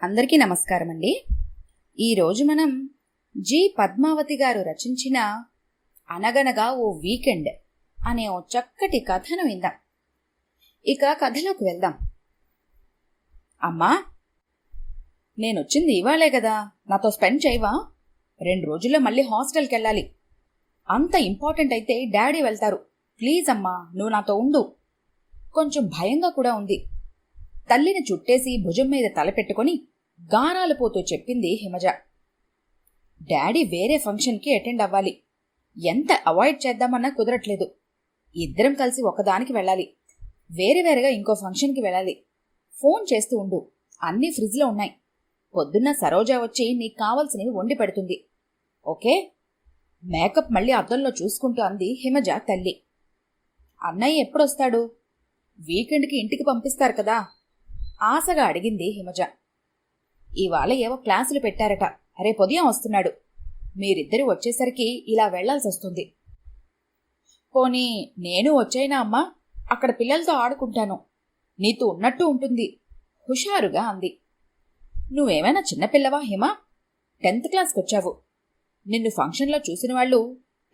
అందరికీ నమస్కారం అండి. ఈరోజు మనం జి పద్మావతి గారు రచించిన అనగనగా ఓ వీకెండ్ అనే ఓ చక్కటి కథను విందాం. ఇక కథలోకి వెళ్దాం. అమ్మా, నేనొచ్చింది ఇవాళే కదా, నాతో స్పెండ్ చేయవా? 2 రోజుల్లో మళ్ళీ హాస్టల్కి వెళ్ళాలి. అంత ఇంపార్టెంట్ అయితే డాడీ వెళ్తారు. ప్లీజ్ అమ్మా, నువ్వు నాతో ఉండు. కొంచెం భయంగా కూడా ఉంది. తల్లిని చుట్టేసి భుజం మీద తలపెట్టుకుని గారాలు పోతూ చెప్పింది హిమజ. డాడీ వేరే ఫంక్షన్కి అటెండ్ అవ్వాలి. ఎంత అవాయిడ్ చేద్దామన్నా కుదరట్లేదు. ఇద్దరం కలిసి ఒకదానికి వెళ్ళాలి. వేరేగా ఇంకో ఫంక్షన్కి వెళ్ళాలి. ఫోన్ చేస్తూ ఉండు, అన్నీ ఫ్రిడ్జ్లో ఉన్నాయి. పొద్దున్న సరోజా వచ్చి నీకు కావాల్సినవి వండి పెడుతుంది. ఓకే? మేకప్ మళ్ళీ అద్దంలో చూసుకుంటూ అంది హిమజ తల్లి. అన్నయ్య ఎప్పుడొస్తాడు? వీకెండ్కి ఇంటికి పంపిస్తారు కదా, ఆశగా అడిగింది హిమజ. ఇవాళ ఏవో క్లాసులు పెట్టారట, రేపు ఉదయం వస్తున్నాడు. మీరిద్దరూ వచ్చేసరికి ఇలా వెళ్లాల్సి వస్తుంది. పోనీ నేను వచ్చాయినా అమ్మా, అక్కడ పిల్లలతో ఆడుకుంటాను. నీతో ఉన్నట్టు ఉంటుంది, హుషారుగా అంది. నువ్వేమైనా చిన్నపిల్లవా హిమా? 10th క్లాస్కి వచ్చావు. నిన్ను ఫంక్షన్లో చూసిన వాళ్ళు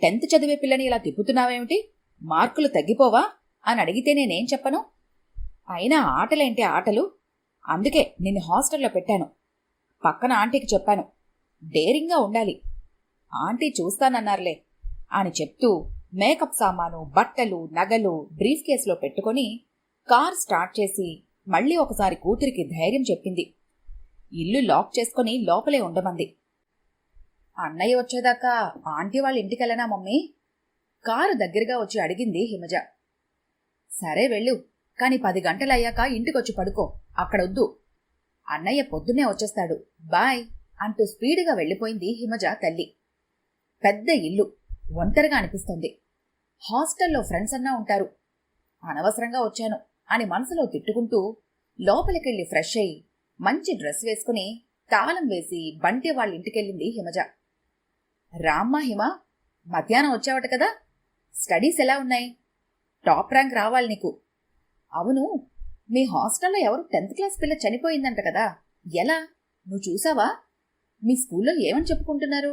10th చదివే పిల్లని ఇలా తిప్పుతున్నావేమిటి? మార్కులు తగ్గిపోవా అని అడిగితే నేనేం చెప్పను? అయినా ఆటలేంటి ఆటలు? అందుకే నిన్ను హాస్టల్లో పెట్టాను. పక్కన ఆంటీకి చెప్పాను, డేరింగ్గా ఉండాలి. ఆంటీ చూస్తానన్నారులే అని చెప్తూ మేకప్ సామాను, బట్టలు, నగలు బ్రీఫ్ కేసులో పెట్టుకుని కార్ స్టార్ట్ చేసి మళ్ళీ ఒకసారి కూతురికి ధైర్యం చెప్పింది. ఇల్లు లాక్ చేసుకుని లోపలే ఉండమంది. అన్నయ్య వచ్చేదాకా ఆంటీ వాళ్ళ ఇంటికెళ్ళనా మమ్మీ? కారు దగ్గరగా వచ్చి అడిగింది హిమజ. సరే వెళ్ళు, కాని 10 గంటలయ్యాక ఇంటికొచ్చి పడుకో, అక్కడొద్దు. అన్నయ్య పొద్దున్నే వచ్చేస్తాడు, బాయ్ అంటూ స్పీడుగా వెళ్ళిపోయింది హిమజ తల్లి. పెద్ద ఇల్లు, ఒంటరిగా అనిపిస్తుంది. హాస్టల్లో ఫ్రెండ్స్ అన్నా ఉంటారు. అనవసరంగా వచ్చాను అని మనసులో తిట్టుకుంటూ లోపలికెళ్ళి ఫ్రెష్ అయ్యి మంచి డ్రెస్ వేసుకుని తాళం వేసి బంటి వాళ్ళ ఇంటికెళ్ళింది హిమజ. రామ్మా హిమ, మధ్యాహ్నం వచ్చావట కదా, స్టడీస్ ఎలా ఉన్నాయి? టాప్ ర్యాంక్ రావాలి నీకు. అవును, మీ హాస్టల్లో ఎవరు 10th క్లాస్ పిల్ల చనిపోయిందంట కదా, ఎలా? నువ్వు చూసావా? మీ స్కూల్లో ఏమని చెప్పుకుంటున్నారు?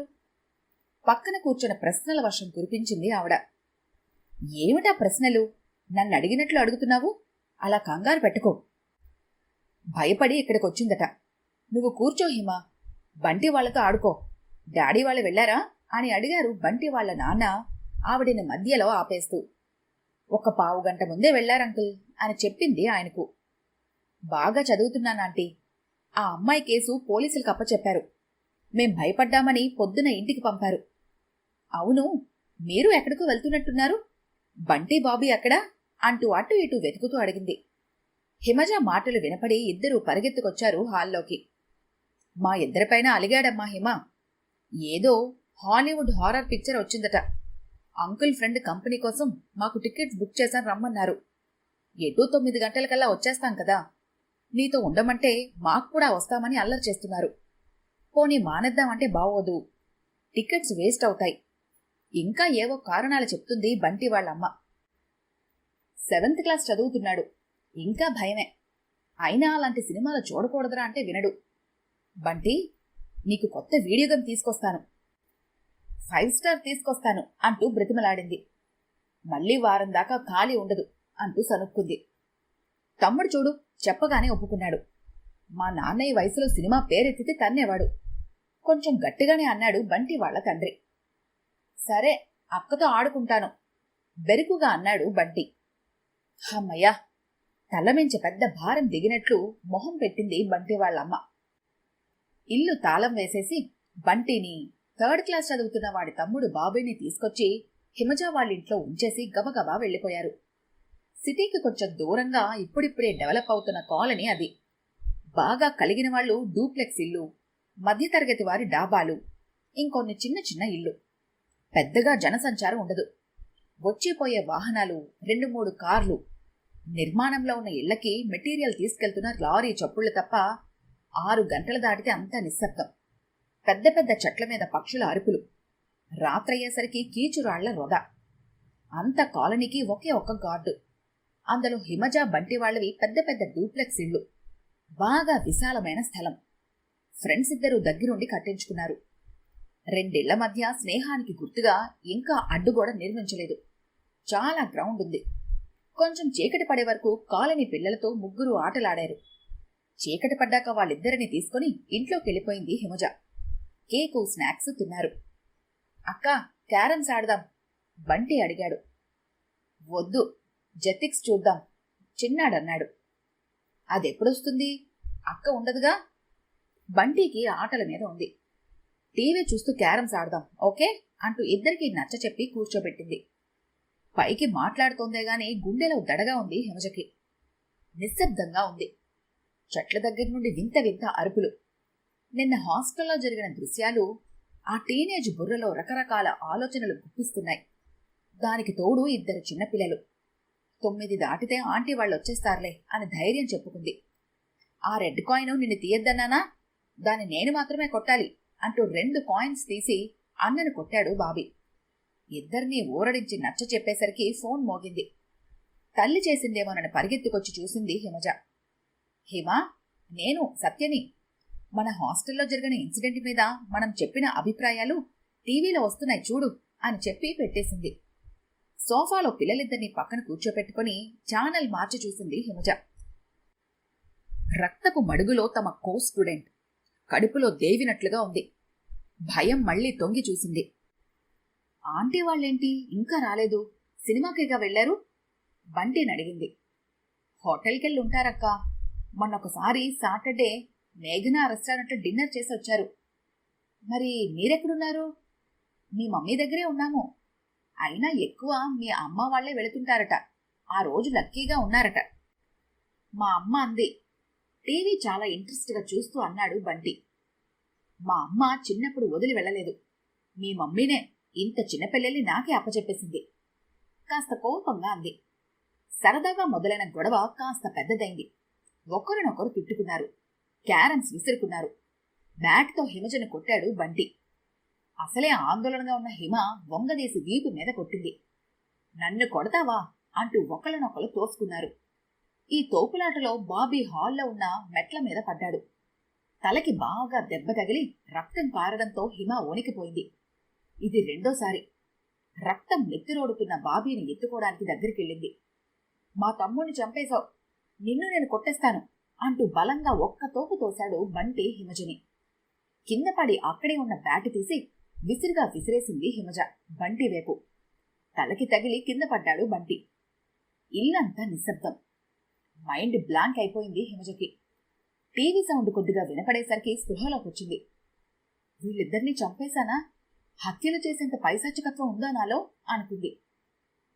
పక్కన కూర్చున్న ప్రశ్నల వర్షం కురిపించింది ఆవిడ. ఏమిటా ప్రశ్నలు? నన్ను అడిగినట్లు అడుగుతున్నావు? అలా కంగారు పెట్టుకో. భయపడి ఇక్కడికొచ్చిందట. నువ్వు కూర్చో హిమా, బంటి వాళ్లతో ఆడుకో. డాడీ వాళ్ళు వెళ్లారా అని అడిగారు బంటి వాళ్ల నాన్న ఆవిడిని మధ్యలో ఆపేస్తూ. 1 పావు గంట ముందే వెళ్లారంకుల్ అని చెప్పింది ఆయనకు. బాగా చదువుతున్నానాంటీ. ఆ అమ్మాయి కేసు పోలీసులకు అప్పచెప్పారు. మేం భయపడ్డామని పొద్దున ఇంటికి పంపారు. అవును, మీరు ఎక్కడికో వెళ్తున్నట్టున్నారు. బంటి బాబీ ఎక్కడా అంటూ అటు ఇటు వెతుకుతూ అడిగింది. హిమజ మాటలు వినపడి ఇద్దరూ పరిగెత్తుకొచ్చారు హాల్లోకి. మా ఇద్దరిపైన అలిగాడమ్మా హిమ. ఏదో హాలీవుడ్ హారర్ పిక్చర్ వచ్చిందట. అంకుల్ ఫ్రెండ్ కంపెనీ కోసం మాకు టికెట్స్ బుక్ చేశాను, రమ్మన్నారు. ఎటూ 9 గంటలకల్లా వచ్చేస్తాం కదా, నీతో ఉండమంటే మాకు కూడా వస్తామని అల్లరి చేస్తున్నారు. పోనీ మానేద్దామంటే బావోదు, టికెట్స్ వేస్ట్ అవుతాయి. ఇంకా ఏవో కారణాలు చెప్తుంది బంటి వాళ్ళమ్మ. 7th క్లాస్ చదువుతున్నాడు, ఇంకా భయమే. అయినా అలాంటి సినిమాలు చూడకూడదురా అంటే వినడు. బంటి, నీకు కొత్త వీడియో గేమ్ తీసుకొస్తాను, 5 స్టార్ తీసుకొస్తాను అంటూ బ్రతిమలాడింది. మళ్లీ వారం దాకా ఖాళీ ఉండదు అంటూ సనుక్కుంది. తమ్ముడు చూడు చెప్పగానే ఒప్పుకున్నాడు. మా నాన్నయ్య వయసులో సినిమా పేరెత్తితే తన్నేవాడు. కొంచెం గట్టిగానే అన్నాడు బంటి వాళ్ల తండ్రి. సరే, అక్కతో ఆడుకుంటాను బెరుకుగా అన్నాడు బంటి. హమ్మయ్యా, తలమించి పెద్ద భారం దిగినట్లు మొహం పెట్టింది బంటి వాళ్ళమ్మ. ఇల్లు తాళం వేసేసి బంటిని 3rd క్లాస్ చదువుతున్న వాడి తమ్ముడు బాబీని తీసుకొచ్చి హిమజ వాళ్ళింట్లో ఉంచేసి గబగబా వెళ్లిపోయారు. సిటీకి కొంచెం దూరంగా ఇప్పుడిప్పుడే డెవలప్ అవుతున్న కాలనీ అది. బాగా కలిగిన వాళ్లు డూప్లెక్స్ ఇల్లు, మధ్యతరగతి వారి డాబాలు, ఇంకొన్ని చిన్న చిన్న ఇల్లు. పెద్దగా జనసంచారం ఉండదు. వచ్చిపోయే వాహనాలు 2-3 కార్లు. నిర్మాణంలో ఉన్న ఇళ్లకి మెటీరియల్ తీసుకెళ్తున్న లారీ చప్పుళ్లు తప్ప 6 గంటలు దాటితే అంతా నిశ్శబ్దం. పెద్ద పెద్ద చెట్ల మీద పక్షుల అరుపులు. రాత్రయ్యేసరికి కీచురాళ్ల రొద. అంత కాలనీకి ఒకే ఒక్క గార్డు. అందులో హిమజ బంటి వాళ్ళవి పెద్ద పెద్ద డూప్లెక్స్ ఇళ్లు. బాగా విశాలమైన స్థలం. ఫ్రెండ్స్ ఇద్దరూ దగ్గరుండి కట్టించుకున్నారు. 2 ఇళ్ల మధ్య స్నేహానికి గుర్తుగా ఇంకా అడ్డుగోడ నిర్మించలేదు. చాలా గ్రౌండ్ ఉంది. కొంచెం చీకటి పడే వరకు కాలనీ పిల్లలతో ముగ్గురు ఆటలాడారు. చీకటి పడ్డాక వాళ్ళిద్దరిని తీసుకుని ఇంట్లోకి వెళ్ళిపోయింది హిమజ. కేకు స్నాక్స్ తిన్నారు. అక్కా, క్యారమ్స్ ఆడదాం బంటి అడిగాడు. వద్దు, జెతిక్స్ చూద్దాం చిన్నాడన్నాడు. అదెప్పుడొస్తుంది? అక్క ఉండదుగా. బంటికి ఆటల మీద ఉంది. టీవీ చూస్తూ క్యారమ్స్ ఆడదాం ఓకే అంటూ ఇద్దరికీ నచ్చ చెప్పి కూర్చోబెట్టింది. పైకి మాట్లాడుతోందే గాని గుండెలో దడగా ఉంది హిమజకి. నిశ్శబ్దంగా ఉంది. చెట్ల దగ్గర నుండి వింత వింత అరుపులు. నిన్న హాస్టల్లో జరిగిన దృశ్యాలు ఆ టీనేజ్ బుర్రలో రకరకాల ఆలోచనలు గుప్పిస్తున్నాయి. దానికి తోడు 2 చిన్నపిల్లలు. 9 దాటితే ఆంటీ వాళ్ళొచ్చేస్తారులే అని ధైర్యం చెప్పుకుంది. ఆ రెడ్ కాయిన్ నిన్ను తీయద్దన్నానా? దాన్ని నేను మాత్రమే కొట్టాలి అంటూ 2 కాయిన్స్ తీసి అన్నను కొట్టాడు బాబీ. ఇద్దరినీ ఊరడించి నచ్చ చెప్పేసరికి ఫోన్ మోగింది. తల్లి చేసిందేమోనని పరిగెత్తుకొచ్చి చూసింది హిమజ. హిమా, నేను సత్యని. మన హాస్టల్లో జరిగిన ఇన్సిడెంట్ మీద మనం చెప్పిన అభిప్రాయాలు టీవీలో వస్తున్నాయి చూడు అని చెప్పి పెట్టేసింది. సోఫాలో పిల్లలిద్దరినీ పక్కన కూర్చోపెట్టుకుని ఛానల్ మార్చి చూసింది హిమజ. రక్తపు మడుగులో తమ కో స్టూడెంట్. కడుపులో దేవినట్లుగా ఉంది. భయం మళ్లీ తొంగి చూసింది. ఆంటీ వాళ్ళేంటి ఇంకా రాలేదు? సినిమాకేగా వెళ్లారు? బంటిని అడిగింది. హోటల్కెళ్ళుంటారక్కా. మొన్నొకసారి సాటర్డే మేఘనా రెస్టారెంట్లో డిన్నర్ చేసి వచ్చారు. మరి మీరెక్కడున్నారు? మీ మమ్మీ దగ్గరే ఉన్నాము. అయినా ఎక్కువ మీ అమ్మ వాళ్లే వెళుతుంటారట. ఆ రోజు లక్కీగా ఉన్నారట మా అమ్మ అంది. టీవీ చాలా ఇంట్రెస్ట్గా చూస్తూ అన్నాడు బంటి. మా అమ్మ చిన్నప్పుడు వదిలి వెళ్ళలేదు. మీ మమ్మీనే ఇంత చిన్నపిల్లల్ని నాకే అప్పచెప్పేసింది కాస్త కోపంగా అంది. సరదాగా మొదలైన గొడవ కాస్త పెద్దదైంది. ఒకరినొకరు తిట్టుకున్నారు. క్యారమ్స్ విసురుకున్నారు. బ్యాట్తో హిమజను కొట్టాడు బంటి. అసలే ఆందోళనగా ఉన్న హిమ వంగదీసి వీపు మీద కొట్టింది. నన్ను కొడతావా అంటూ ఒకళ్ళనొకరు తోసుకున్నారు. ఈ తోపులాటలో బాబీ హాల్లో ఉన్న మెట్ల మీద పడ్డాడు. తలకి బాగా దెబ్బ తగిలి రక్తం కారడంతో హిమ వణికిపోయింది. ఇది రెండోసారి. రక్తం నెత్తిరోడుతున్న బాబీని ఎత్తుకోవడానికి దగ్గరికెళ్ళింది. మా తమ్ముడిని చంపేశావు, నిన్ను నేను కొట్టేస్తాను అంటూ బలంగా ఒక్క తోపు తోశాడు బంటి హిమజని. కింద పడి అక్కడే ఉన్న బ్యాట్ తీసి విసిరిగా విసిరేసింది హిమజ బంటి వైపు. తలకి తగిలి కింద పడ్డాడు బంటి. ఇల్లంతా నిశ్శబ్దం. మైండ్ బ్లాంక్ అయిపోయింది హిమజకి. టీవీ సౌండ్ కొద్దిగా వినపడేసరికి స్పృహలోకొచ్చింది. వీళ్ళిద్దరినీ చంపేశానా? హత్యలు చేసేంత పైశాచికత్వం ఉందా నాలో అనుకుంది.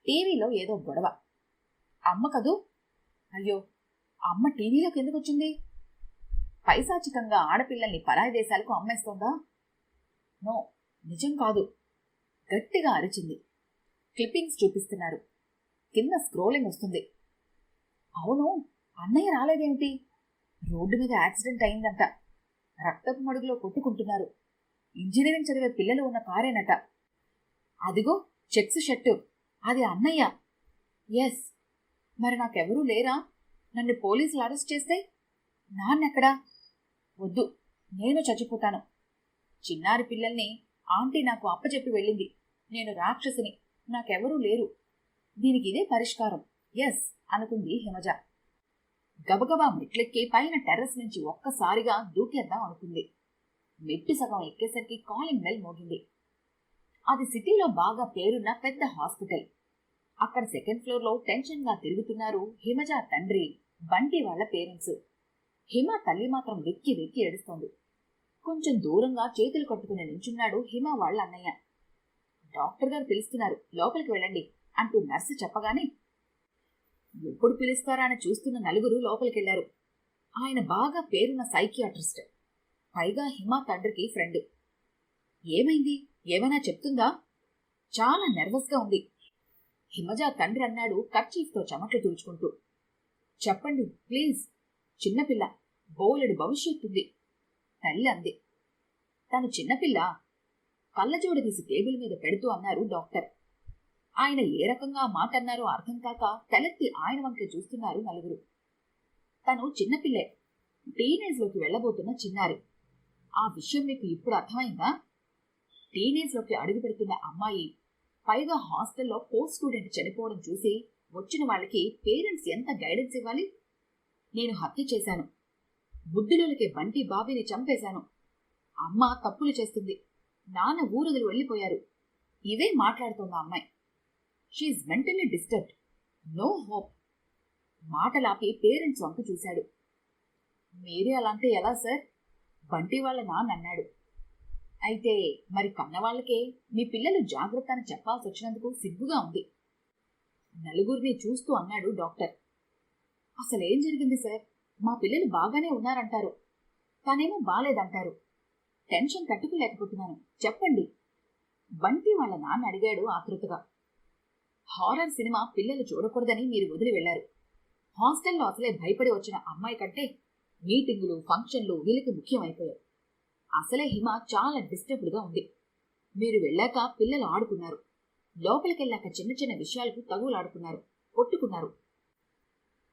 టీవీలో ఏదో గొడవ. అమ్మ కదూ? అయ్యో, అమ్మ టీవీలోకి ఎందుకొచ్చింది? పైశాచికంగా ఆడపిల్లల్ని పరాయి దేశాలకు అమ్మేస్తోందా? నో, నిజం కాదు. గట్టిగా అరిచింది. క్లిప్పింగ్స్ చూపిస్తున్నారు. కింద స్క్రోలింగ్ వస్తుంది. అవును, అన్నయ్య రాలేదేమిటి? రోడ్డు మీద యాక్సిడెంట్ అయిందంట. రక్తపు మడుగులో కొట్టుకుంటున్నారు. ఇంజనీరింగ్ చదివే పిల్లలు ఉన్న కారేనట. అదిగో చెక్స్ షర్టు, అది అన్నయ్య. ఎస్. మరి నాకెవరూ లేరా? నన్ను పోలీసులు అరెస్ట్ చేస్తే? నాన్నెక్కడా? వద్దు, నేను చచ్చిపోతాను. చిన్నారి పిల్లల్ని ఆంటీ నాకు అప్పచెప్పి వెళ్ళింది. నేను రాక్షసిని, నాకెవరూ లేరు. దీనికి ఇదే పరిష్కారం. ఎస్ అనుకుంది హిమజ. గబగబా మెట్లెక్కి పైన టెర్రస్ నుంచి ఒక్కసారిగా దూకేద్దాం అనుకుంది. మెట్టు సగం ఎక్కేసరికి కాలింగ్ బెల్ మోగింది. అది సిటీలో బాగా పేరున్న పెద్ద హాస్పిటల్. అక్కడ సెకండ్ ఫ్లోర్లో టెన్షన్గా తిరుగుతున్నారు హిమజ తండ్రి, బంటి వాళ్ల పేరెంట్స్. హిమ తల్లి మాత్రం వెక్కి వెక్కి ఏడుస్తోంది. కొంచెం దూరంగా చేతులు కట్టుకుని నించున్నాడు హిమ వాళ్ళ అన్నయ్య. డాక్టర్ గారు పిలుస్తున్నారు, లోపలికి వెళ్ళండి అంటూ నర్సు చెప్పగానే ఎప్పుడు పిలుస్తారా అని చూస్తున్న నలుగురు లోపలికెళ్లారు. ఆయన బాగా పేరున్న సైకియాట్రిస్ట్, పైగా హిమ తండ్రికి ఫ్రెండ్. ఏమైంది? ఏమైనా చెప్తుందా? చాలా నెర్వస్గా ఉంది. హిమజ తండ్రి అన్నాడు కర్చీఫ్తో చెమట్లు తుడుచుకుంటూ. చెప్పండి ప్లీజ్, చిన్నపిల్ల, బోలెడు భవిష్యత్తుంది తల్లి అంది. తను చిన్నపిల్ల? కళ్ళజోడు తీసి టేబుల్ మీద పెడుతూ అన్నారు డాక్టర్. ఆయన ఏ రకంగా మాట అన్నారో అర్థం కాక తలెత్తి ఆయన వంకే చూస్తున్నారు నలుగురు. తను చిన్నపిల్లే, టీనేజ్లోకి వెళ్లబోతున్న చిన్నారి. ఆ విషయం మీకు ఇప్పుడు అర్థమైందా? టీనేజ్లోకి అడుగు పెడుతున్న అమ్మాయి, పైగా హాస్టల్లో పోస్ట్ స్టూడెంట్ చనిపోవడం చూసి వచ్చిన వాళ్ళకి పేరెంట్స్ ఎంత గైడెన్స్ ఇవ్వాలి? నేను హత్య చేశాను, బుద్ధిలోనికి బంటి బాబీని చంపేశాను, అమ్మ తప్పులు చేస్తుంది, నాన్న ఊరొదిలి వెళ్ళిపోయారు, ఇవే మాట్లాడుతోంది అమ్మాయి. She mentally disturbed, no hope. మాటలాపి పేరెంట్స్ వంక చూశాడు. మీరే అలా అంటే ఎలా సార్? బంటి వాళ్ళ నాన్న అన్నాడు. అయితే మరి కన్నవాళ్లకే మీ పిల్లలు జాగ్రత్త అని చెప్పాల్సి వచ్చినందుకు సిగ్గుగా ఉంది. నలుగురిని చూస్తూ అన్నాడు డాక్టర్. అసలేం జరిగింది సార్? మా పిల్లలు బాగానే ఉన్నారంటారు, తనేమో బాలేదంటారు. టెన్షన్ తట్టుకోలేకపోతున్నాను, చెప్పండి. బంటి వాళ్ళ నాన్న అడిగాడు ఆతృతగా. హారర్ సినిమా పిల్లలు చూడకూడదని మీరు వదిలి వెళ్లారు. హాస్టల్లో అసలే భయపడి వచ్చిన అమ్మాయి కంటే మీటింగులు, ఫంక్షన్లు వీళ్ళకి ముఖ్యమైపోయాయి. అసలే హిమ చాలా డిస్టర్బ్డ్గా ఉంది. మీరు వెళ్ళాక పిల్లలు ఆడుకున్నారు, లోపలికెళ్ళాక చిన్న చిన్న విషయాలకు తగులాడుకున్నారు, కొట్టుకున్నారు.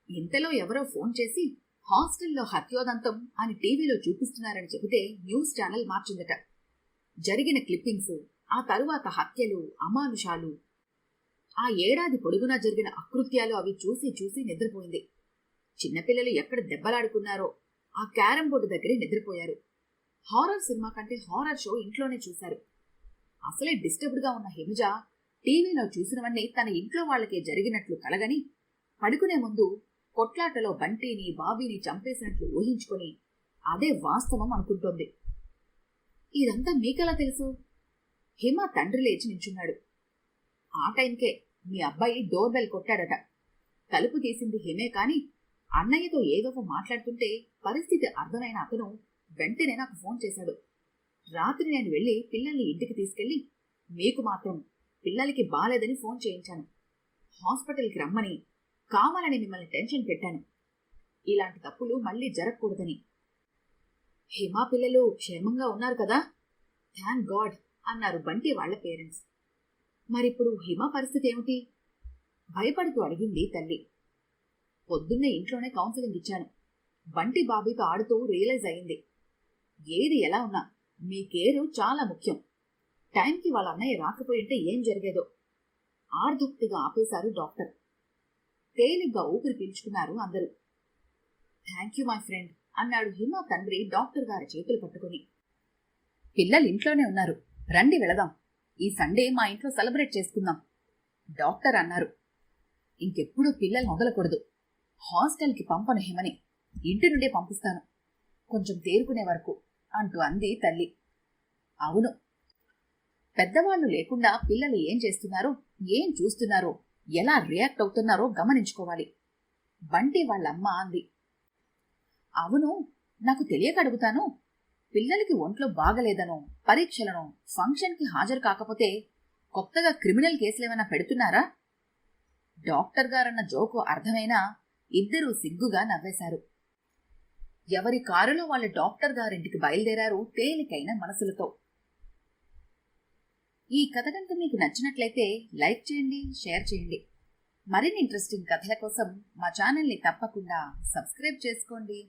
ఇంతలో ఎవరో ఫోన్ చేసి హాస్టల్లో హత్యోదంతం అని టీవీలో చూపిస్తున్నారని చెబితే న్యూస్ ఛానల్ మార్చిందట. జరిగిన క్లిప్పింగ్స్, ఆ తరువాత హత్యలు, అమానుషాలు, ఆ ఏడాది పొడుగునా జరిగిన అకృత్యాలు అవి చూసి చూసి నిద్రపోయింది. చిన్నపిల్లలు ఎక్కడ దెబ్బలాడుకున్నారో ఆ క్యారం బోర్డు దగ్గరే నిద్రపోయారు. హారర్ సినిమా కంటే హారర్ షో ఇంట్లోనే చూశారు. అసలే డిస్టర్బ్డ్గా ఉన్న హిమజ టీవీలో చూసినవన్నీ తన ఇంట్లో వాళ్ళకే జరిగినట్లు కలగని పడుకునే ముందు కొట్లాటలో బంటిని, బాబీని చంపేసినట్లు ఊహించుకొని అదే వాస్తవం అనుకుంటోంది. ఇదంతా మీకెలా తెలుసు? హిమ తండ్రి లేచి నించున్నాడు. ఆ టైంకే మీ అబ్బాయి డోర్ బెల్ కొట్టాడట. తలుపు తీసింది హిమే కాని అన్నయ్యతో ఏవేవో మాట్లాడుతుంటే పరిస్థితి అర్థమైన అతను వెంటనే నాకు ఫోన్ చేశాడు. రాత్రి నేను వెళ్ళి పిల్లల్ని ఇంటికి తీసుకెళ్లి మీకు మాత్రం పిల్లలకి బాలేదని ఫోన్ చేయించాను. హాస్పిటల్కి రమ్మని, కావాలని మిమ్మల్ని టెన్షన్ పెట్టాను. ఇలాంటి తప్పులు మళ్లీ జరగకూడదని. హిమా పిల్లలు క్షేమంగా ఉన్నారు కదా? థ్యాంక్ గాడ్ అన్నారు బంటి వాళ్ల పేరెంట్స్. మరిప్పుడు హిమ పరిస్థితి ఏమిటి? భయపడుతూ అడిగింది తల్లి. పొద్దున్నే ఇంట్లోనే కౌన్సిలింగ్ ఇచ్చాను. బంటి బాబీతో ఆడుతూ రియలైజ్ అయింది. ఏది ఎలా ఉన్నా మీ కేరు చాలా ముఖ్యం. టైంకి వాళ్ళ అన్నయ్య రాకపోయింటే ఏం జరిగేదో. ఆర్ధోక్తిగా ఆపేశారు డాక్టర్. తేలిగ్గా ఊపిరి పీల్చుకున్నారు అందరూ. థ్యాంక్ యూ మై ఫ్రెండ్ అన్నాడు హిమ తండ్రి డాక్టర్ గారి చేతులు పట్టుకుని. పిల్లలు ఇంట్లోనే ఉన్నారు, రండి వెళదాం. ఈ సండే మా ఇంట్లో సెలబ్రేట్ చేసుకుందాం డాక్టర్ అన్నారు. ఇంకెప్పుడు పిల్లల్ని వదలకూడదు. హాస్టల్కి పంపను హిమని, ఇంటి నుండే పంపిస్తాను కొంచెం తేరుకునే వరకు అంటూ అంది తల్లి. అవును, పెద్దవాళ్లు లేకుండా పిల్లలు ఏం చేస్తున్నారో, ఏం చూస్తున్నారో, ఎలా రియాక్ట్ అవుతున్నారో గమనించుకోవాలి బంటి వాళ్ళమ్మ అంది. అవును, నాకు తెలియక అడుగుతాను. పిల్లలకి ఒంట్లో బాగలేదనో, పరీక్షలనో, ఫంక్షన్కి హాజరు కాకపోతే కొత్తగా క్రిమినల్ కేసులేమైనా పెడుతున్నారా? డాక్టర్ గారన్న జోకు అర్థమైనా ఇద్దరూ సిగ్గుగా నవ్వేశారు. ఎవరి కారులో వాళ్ళ డాక్టర్ గారింటికి బయలుదేరారు తేలికైన మనసులతో. ఈ కథ కనుక మీకు నచ్చినట్లయితే లైక్ చేయండి, షేర్ చేయండి. మరిన్ని ఇంట్రెస్టింగ్ కథల కోసం మా ఛానల్ని తప్పకుండా సబ్స్క్రైబ్ చేసుకోండి.